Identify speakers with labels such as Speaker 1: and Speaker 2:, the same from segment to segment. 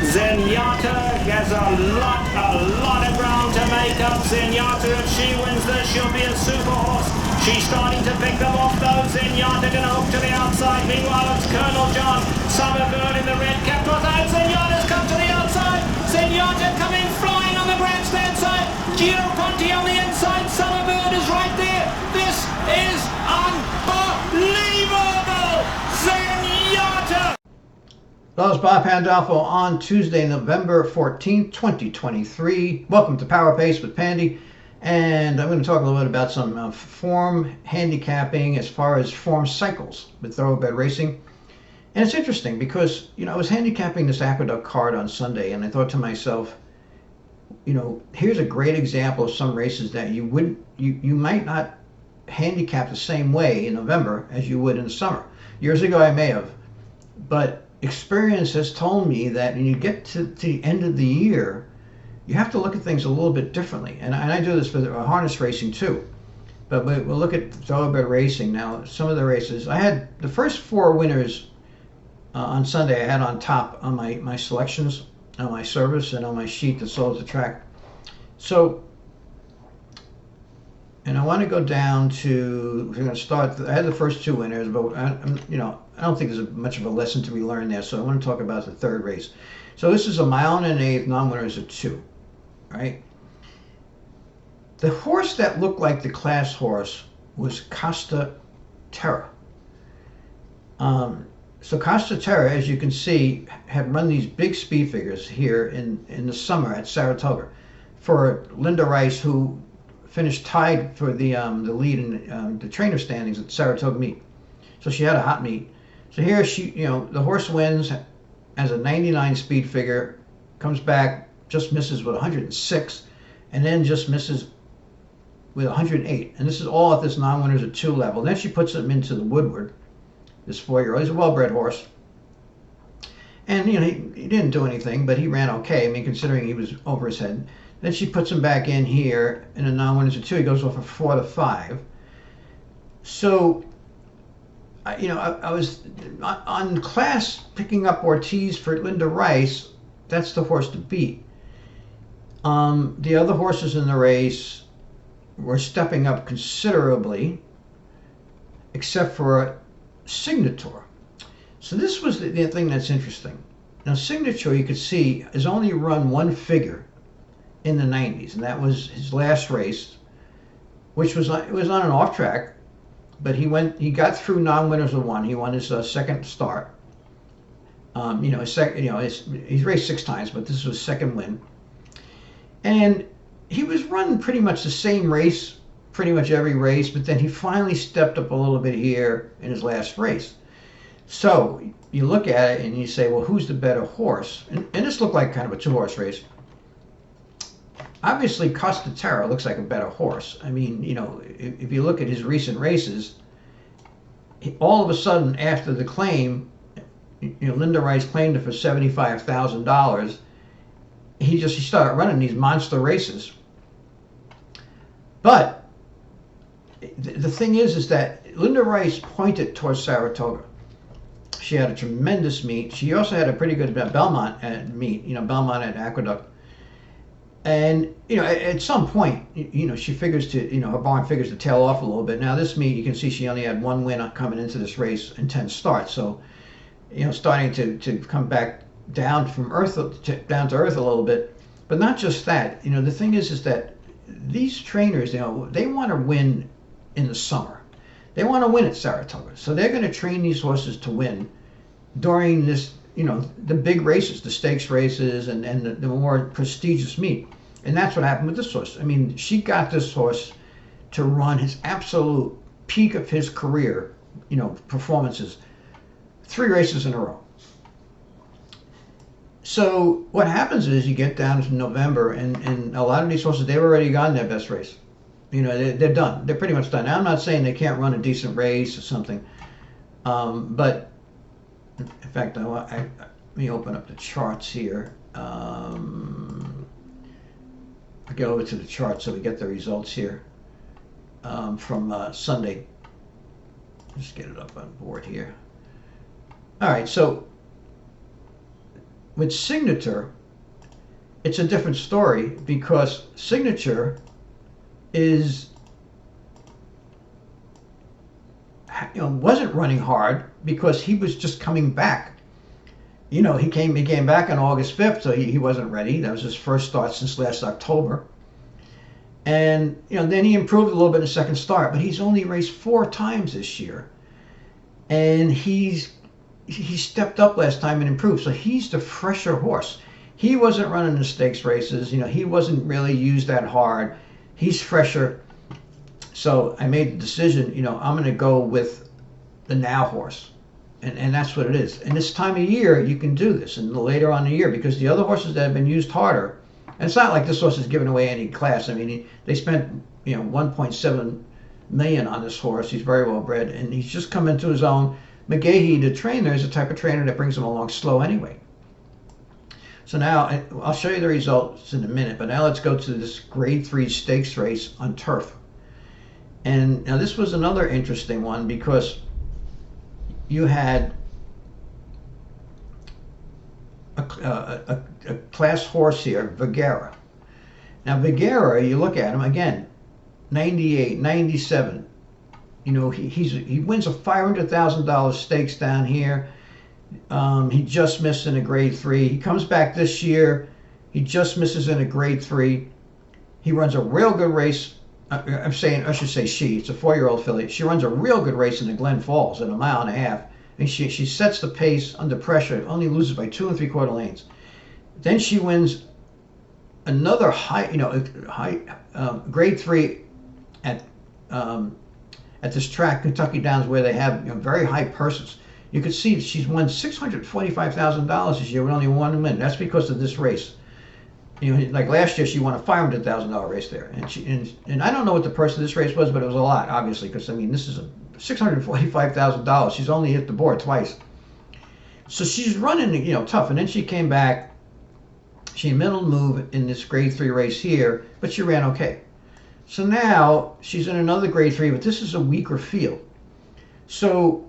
Speaker 1: Zenyatta has a lot of ground to make up. Zenyatta, if she wins this, she'll be a super horse. She's starting to pick them off though. Zenyatta gonna hook to the outside. Meanwhile, it's Colonel John Summerbird in the red cap. Zenyatta's come to the outside. Zenyatta coming flying on the grandstand side. Giro Ponti on the inside. Summerbird is right there. This is unbelievable. Zenyatta.
Speaker 2: That was Bob Pandolfo on Tuesday, November 14th, 2023. Welcome to Power Pace with Pandy. And I'm going to talk a little bit about some form handicapping as far as form cycles with thoroughbred racing. And it's interesting because, I was handicapping this Aqueduct card on Sunday and I thought to myself, here's a great example of some races that you might not handicap the same way in November as you would in the summer. Years ago I may have, but experience has told me that when you get to the end of the year, you have to look at things a little bit differently. And I do this for harness racing too. But we'll look at thoroughbred racing now. Some of the races, I had the first four winners on Sunday. I had on top on my selections, on my service, and on my sheet that solves the track. So, and I want to go down to, we're going to start, I had the first two winners, but I don't think there's much of a lesson to be learned there. So I want to talk about the third race. So this is a mile and an eighth, non-winners of 2, right? The horse that looked like the class horse was Costa Terra. So Costa Terra, as you can see, had run these big speed figures here in the summer at Saratoga for Linda Rice, who finished tied for the lead in the trainer standings at Saratoga meet. So she had a hot meet. So here the horse wins as a 99 speed figure, comes back, just misses with 106, and then just misses with 108. And this is all at this non-winners of 2 level. Then she puts him into the Woodward, this 4-year-old. He's a well-bred horse. And, he didn't do anything, but he ran okay. I mean, considering he was over his head. Then she puts him back in here in a non-winners of 2. He goes off of 4 to 5. So, I was on class picking up Ortiz for Linda Rice. That's the horse to beat. The other horses in the race were stepping up considerably, except for Signature. So this was the thing that's interesting. Now, Signature, you could see, has only run one figure in the 90s, and that was his last race, which was it was on an off track, but he got through non-winners of 1. He won his second start. He's raced 6 times, but this was his second win, and he was running pretty much the same race, pretty much every race, but then he finally stepped up a little bit here in his last race. So you look at it and you say, well, who's the better horse? And this looked like kind of a 2-horse race. Obviously, Costa Terra looks like a better horse. I mean, if you look at his recent races, all of a sudden after the claim, Linda Rice claimed it for $75,000. He started running these monster races. But the thing is that Linda Rice pointed towards Saratoga. She had a tremendous meet. She also had a pretty good Belmont meet, Belmont at Aqueduct. And, at some point, she figures her barn figures to tail off a little bit. Now, this meet, you can see she only had 1 win coming into this race and 10 starts. So, starting to come back down to earth a little bit. But not just that. The thing is that these trainers, they want to win in the summer. They want to win at Saratoga. So they're going to train these horses to win during this, the big races, the stakes races and the more prestigious meet. And that's what happened with this horse. I mean, she got this horse to run his absolute peak of his career, performances, 3 races in a row. So what happens is you get down to November and a lot of these horses, they've already gone their best race. They're done. They're pretty much done. Now, I'm not saying they can't run a decent race or something, but in fact, let me open up the charts here. I'll go over to the chart so we get the results here from Sunday. Just get it up on board here. All right, so with Signature, it's a different story because Signature is, wasn't running hard because he was just coming back. He came back on August 5th, so he wasn't ready. That was his first start since last October. And then he improved a little bit in the second start, but he's only raced 4 times this year, and he stepped up last time and improved. So he's the fresher horse. He wasn't running the stakes races. He wasn't really used that hard. He's fresher. So I made the decision. I'm going to go with the Now horse, and that's what it is. And this time of year, you can do this, and later on in the year, because the other horses that have been used harder. And it's not like this horse is giving away any class. I mean, they spent 1.7 million on this horse. He's very well bred, and he's just come into his own. McGahee, the trainer, is the type of trainer that brings him along slow anyway. So now I'll show you the results in a minute, but now let's go to this Grade 3 stakes race on turf. And now this was another interesting one because you had a class horse here, Vigera. Now Vigera, you look at him again, 98, 97. He wins a $500,000 stakes down here. He just missed in a Grade 3. He comes back this year. He just misses in a Grade 3. He runs a real good race. I should say she. It's a 4-year-old filly. She runs a real good race in the Glen Falls in a 1.5 miles. And she sets the pace under pressure. Only loses by 2 3/4 lanes. Then she wins another high Grade 3 at this track, Kentucky Downs, where they have very high purses. You can see she's won $645,000 this year with only 1 win. That's because of this race. Like last year, she won a $500,000 race there, and I don't know what the purse of this race was, but it was a lot, obviously, because this is a $645,000. She's only hit the board twice, so she's running tough. And then she came back. She middle move in this Grade 3 race here, but she ran okay. So now she's in another Grade 3, but this is a weaker field. So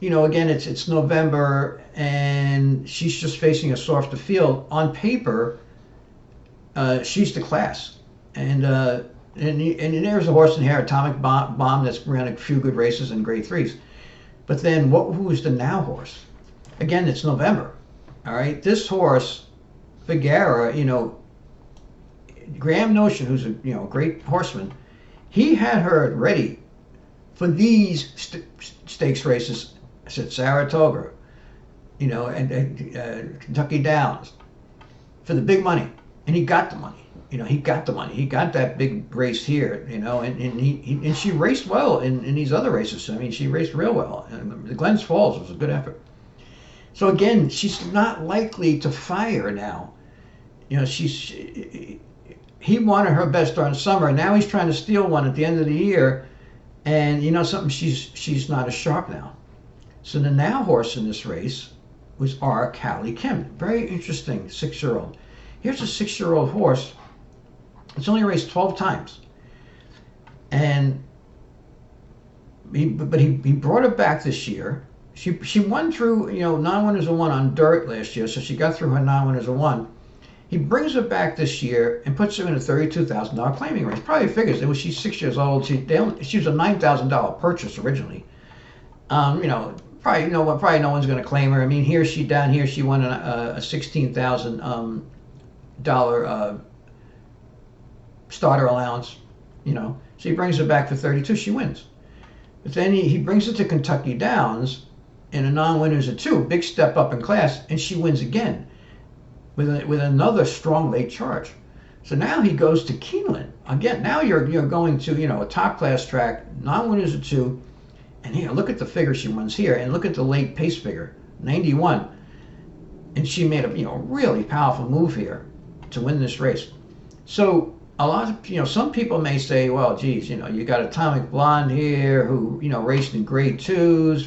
Speaker 2: again, it's November, and she's just facing a softer field. On paper, she's the class, and there's a horse in here, Atomic Bomb, that's ran a few good races in Grade 3s. But then, who is the Now horse? Again, it's November. All right, this horse, Vigera, Graham Notion, who's a great horseman, he had her ready for these stakes races. I said Saratoga, and Kentucky Downs for the big money, and he got the money. He got the money. He got that big race here, and she raced well in these other races. I mean, she raced real well. And the Glens Falls was a good effort. So again, she's not likely to fire now. He wanted her best during summer. Now he's trying to steal one at the end of the year, and something, she's not as sharp now. So the Now horse in this race was R. Callie Kim. Very interesting 6-year-old. Here's a 6-year-old horse. It's only raced 12 times. And he brought her back this year. She won through, 9 winners of 1 on dirt last year, so she got through her 9 winners of 1. He brings her back this year and puts her in a $32,000 claiming race. Probably figures she's 6 years old. She was a $9,000 purchase originally. Probably no one's going to claim her. I mean, down here she won a $16,000 starter allowance. So he brings her back for 32. She wins. But then he brings her to Kentucky Downs in a non-winners of 2, big step up in class, and she wins again with another strong late charge. So now he goes to Keeneland again. Now you're going to a top class track, non-winners of 2. And here, look at the figure she runs here, and look at the late pace figure, 91. And she made a really powerful move here to win this race. So a lot of some people may say, well, geez, you got Atomic Blonde here who raced in Grade 2s,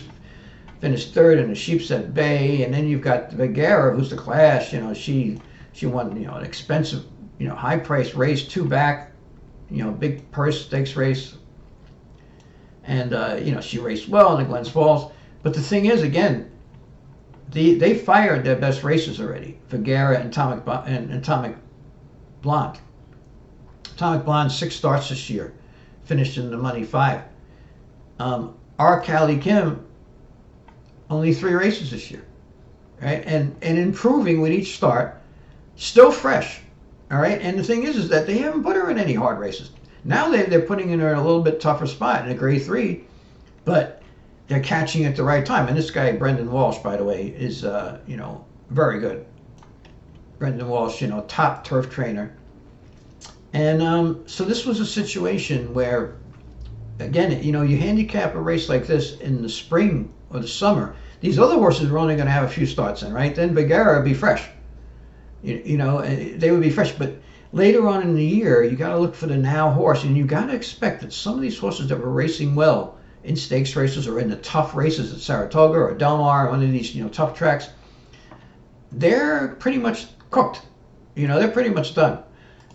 Speaker 2: finished 3rd in the Sheepshead Bay, and then you've got Vigera, who's the class. She won an expensive high priced race, 2 back, big purse stakes race. And, she raced well in the Glens Falls. But the thing is, again, they fired their best racers already. Vergara and Atomic Blonde. Atomic Blonde 6 starts this year, finished in the money 5. Our Callie Kim only 3 races this year, right? And improving with each start, still fresh, all right. And the thing is that they haven't put her in any hard races. Now they're putting her in a little bit tougher spot in a grade 3, but they're catching at the right time. And this guy, Brendan Walsh, by the way, is, very good. Brendan Walsh, top turf trainer. And so this was a situation where, again, you handicap a race like this in the spring or the summer. These other horses are only going to have a few starts in, right? Then Vergara would be fresh. They would be fresh. But later on in the year, you got to look for the now horse. And you got to expect that some of these horses that were racing well in stakes races or in the tough races at Saratoga or Del Mar, one of these tough tracks, they're pretty much cooked. They're pretty much done.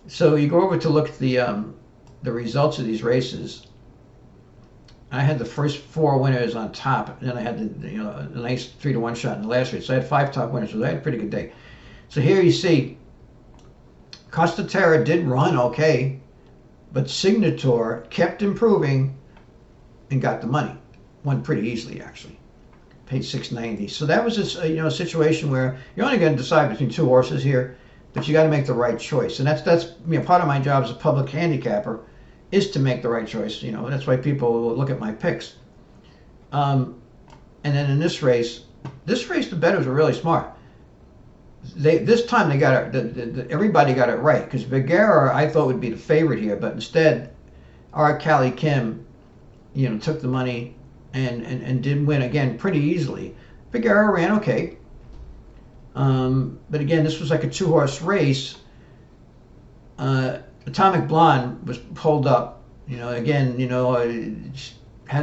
Speaker 2: So you go over to look at the results of these races. I had the first 4 winners on top, and then I had the nice 3-to-1 shot in the last race. So I had 5 top winners, so I had a pretty good day. So here you see Costa Terra did run okay, but Signator kept improving and got the money. Won pretty easily, actually. Paid $6.90. So that was a situation where you're only going to decide between 2 horses here, but you got to make the right choice. And that's part of my job as a public handicapper is to make the right choice. That's why people will look at my picks. And then in this race, the bettors were really smart. This time they got it. Everybody got it right, because Vergara I thought would be the favorite here, but instead, our Callie Kim, took the money and did win again pretty easily. Vergara ran okay, but again, this was like a 2-horse race. Atomic Blonde was pulled up. Had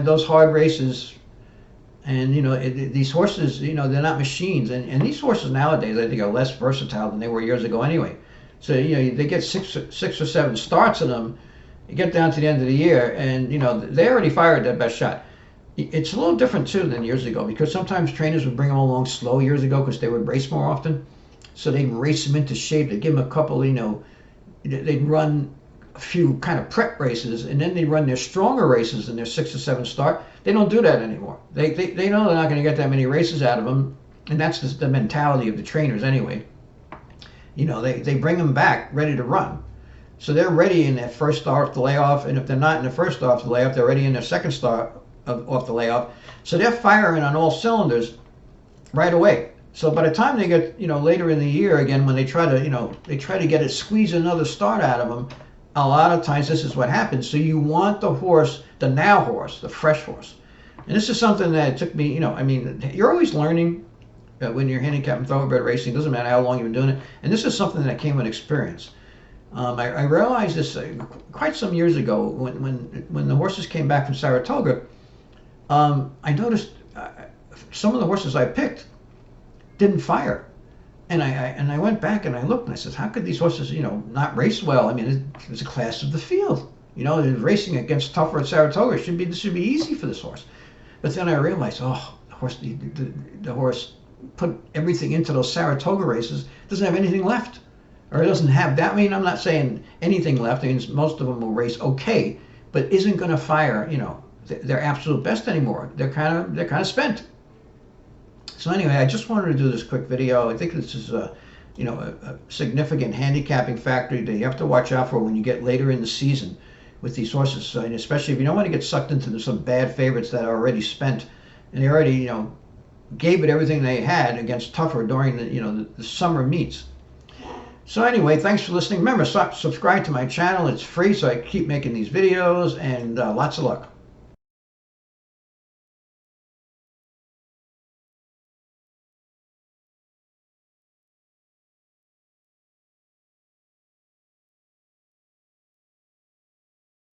Speaker 2: those hard races. And, these horses, they're not machines. And these horses nowadays, I think, are less versatile than they were years ago anyway. So, they get 6 or 7 starts in them. You get down to the end of the year, and, they already fired their best shot. It's a little different, too, than years ago, because sometimes trainers would bring them along slow years ago because they would race more often. So they'd race them into shape. They'd give them a couple, they'd run a few kind of prep races, and then they run their stronger races in their 6 or 7 start. They don't do that anymore. They know they're not going to get that many races out of them, and that's the mentality of the trainers anyway. They bring them back ready to run. So they're ready in their first start off the layoff, and if they're not in the first start off the layoff, they're ready in their second start off the layoff. So they're firing on all cylinders right away. So by the time they get, later in the year again, when they try to squeeze another start out of them, a lot of times this is what happens. So you want the horse, the now horse, the fresh horse. And this is something that took me, you're always learning when you're handicapping thoroughbred racing. It doesn't matter how long you've been doing it. And this is something that came with experience. I realized this quite some years ago when the horses came back from Saratoga. I noticed some of the horses I picked didn't fire. And I went back and I looked and I said, how could these horses, not race well? It's a class of the field. Racing against tougher at Saratoga this should be easy for this horse. But then I realized, the horse put everything into those Saratoga races, doesn't have anything left, or it doesn't have that. I'm not saying anything left. Most of them will race okay, but isn't going to fire, their absolute best anymore. They're kind of spent. So anyway, I just wanted to do this quick video. I think this is a significant handicapping factor that you have to watch out for when you get later in the season with these horses. So, and especially if you don't want to get sucked into some bad favorites that are already spent and they already, gave it everything they had against tougher during the summer meets. So anyway, thanks for listening. Remember, subscribe to my channel. It's free, so I keep making these videos, and lots of luck.